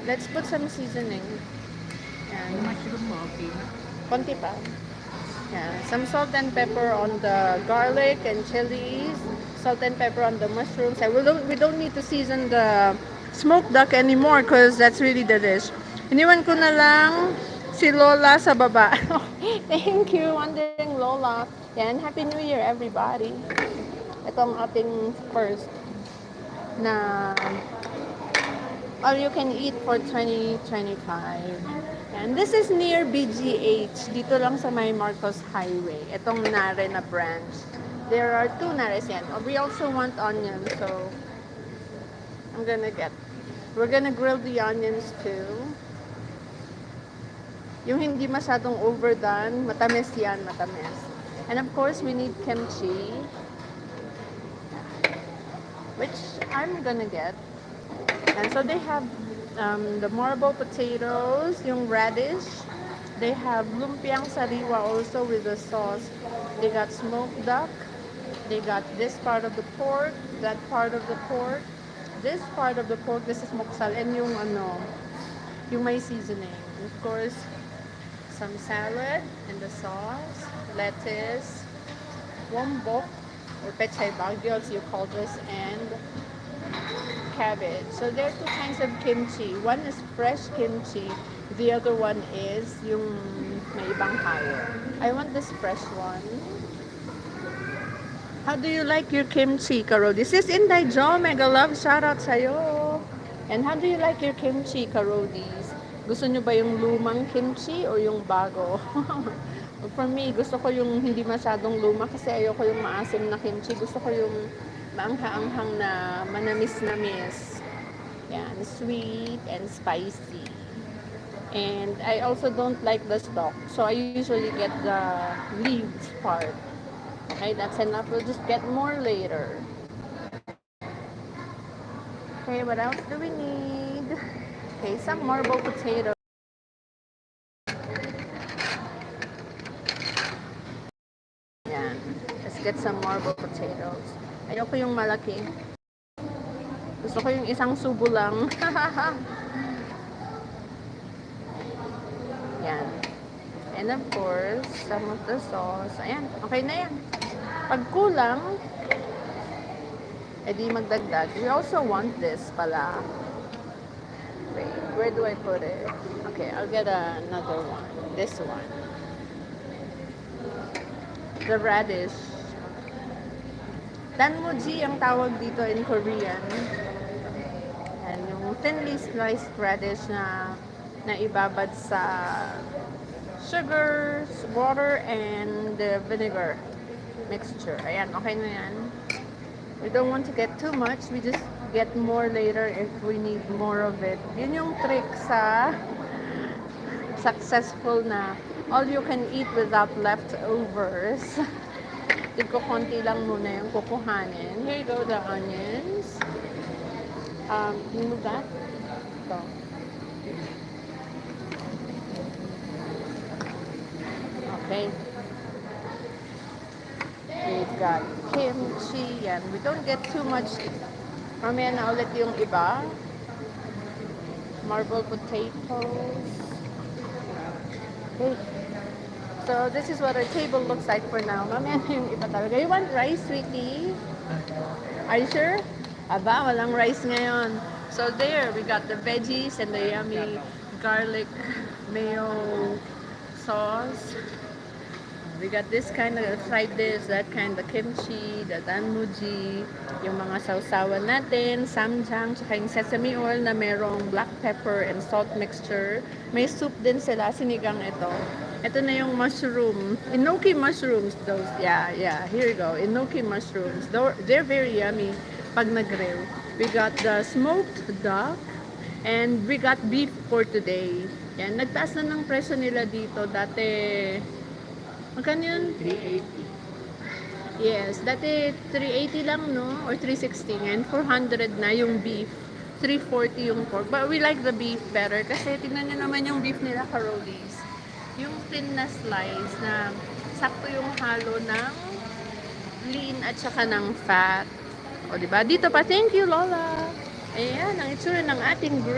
Let's put some seasoning. Yung Yan. mushroom mo, okay na. Konti pa. Yeah, some salt and pepper on the garlic and chilies, salt and pepper on the mushrooms. We don't need to season the smoked duck anymore because that's really the dish. Iniwan ko na lang si Lola sa baba. Thank you, Wandering Lola. Yan, Happy New Year everybody. Ito ang ating first na all you can eat for 2025. And this is near BGH. Dito lang sa may Marcos Highway. Itong Nare na branch. There are two Nares yan. We also want onions, so we're gonna grill the onions too. Yung hindi masyadong overdone, matamis yan, matamis. And of course, we need kimchi, which I'm gonna get. And so they have the marble potatoes, yung radish. They have lumpiang sariwa also with the sauce. They got smoked duck. They got this part of the pork, that part of the pork, this part of the pork. This is moksal and yung may seasoning. Of course, some salad and the sauce, lettuce, wombok or pechay bagyo as you call this, and cabbage. So there are two kinds of kimchi. One is fresh kimchi. The other one is yung may ibang hayo. I want this fresh one. How do you like your kimchi, Karo? This is Inday Jo. Mega love. Shout out sa'yo. And how do you like your kimchi, Karodis? Gusto nyo ba yung lumang kimchi or yung bago? For me, gusto ko yung hindi masyadong luma kasi ayoko yung maasim na kimchi. Gusto ko yung maangha-anghang na manamis-namis. Yan, sweet and spicy. And I also don't like the stalk. So I usually get the leaves part. Okay, that's enough. We'll just get more later. Okay, what else do we need? Okay, some marble potato. Yan. Let's get some marble potatoes. Ayoko yung malaki. Gusto ko yung isang subo lang. Yan. And of course, some of the sauce. Ayan, okay na yan. Pag kulang, edi magdagdag. We also want this pala. Wait, where do I put it? Okay, I'll get another one. This one. The radish. Danmuji ang tawag dito in Korean. And yung thinly sliced radish na ibabad sa sugar, water, and vinegar mixture. Ayan, okay na yan. We don't want to get too much. We just get more later if we need more of it. Yun yung trick sa successful na all you can eat without leftovers. Tigko konti lang muna yung kukuhanin. Here you go, the onions. Can you move that? Ito. Okay. We've got kimchi. Yan. We don't get too much. Mamaya na ulit yung iba. Marble potatoes. Okay. So, this is what our table looks like for now. Mamaya na yung iba talaga. You want rice, sweetie? Are you sure? Aba, walang rice ngayon. So, there, we got the veggies and the yummy garlic mayo sauce. We got this kind of fried dish, that kind of kimchi, the danmuji, yung mga sausawan natin, samjang, tsaka yung sesame oil na merong black pepper and salt mixture. May soup din sila, sinigang ito. Ito na yung mushroom, enoki mushrooms, those, yeah, here you go, enoki mushrooms. They're very yummy pag nag-grill. We got the smoked duck, and we got beef for today. Yan, nagtaas na ng presyo nila dito. Dati, magkano yun? 380. Yes, dati 380 lang, no? Or 360. Ngayon, 400 na yung beef. 340 yung pork. But we like the beef better kasi tingnan nyo naman yung beef nila, Karolis. Yung thin na slice na sakto yung halo ng lean at saka ng fat. O, diba? Dito pa, thank you, Lola. Ayan, ang itsura ng ating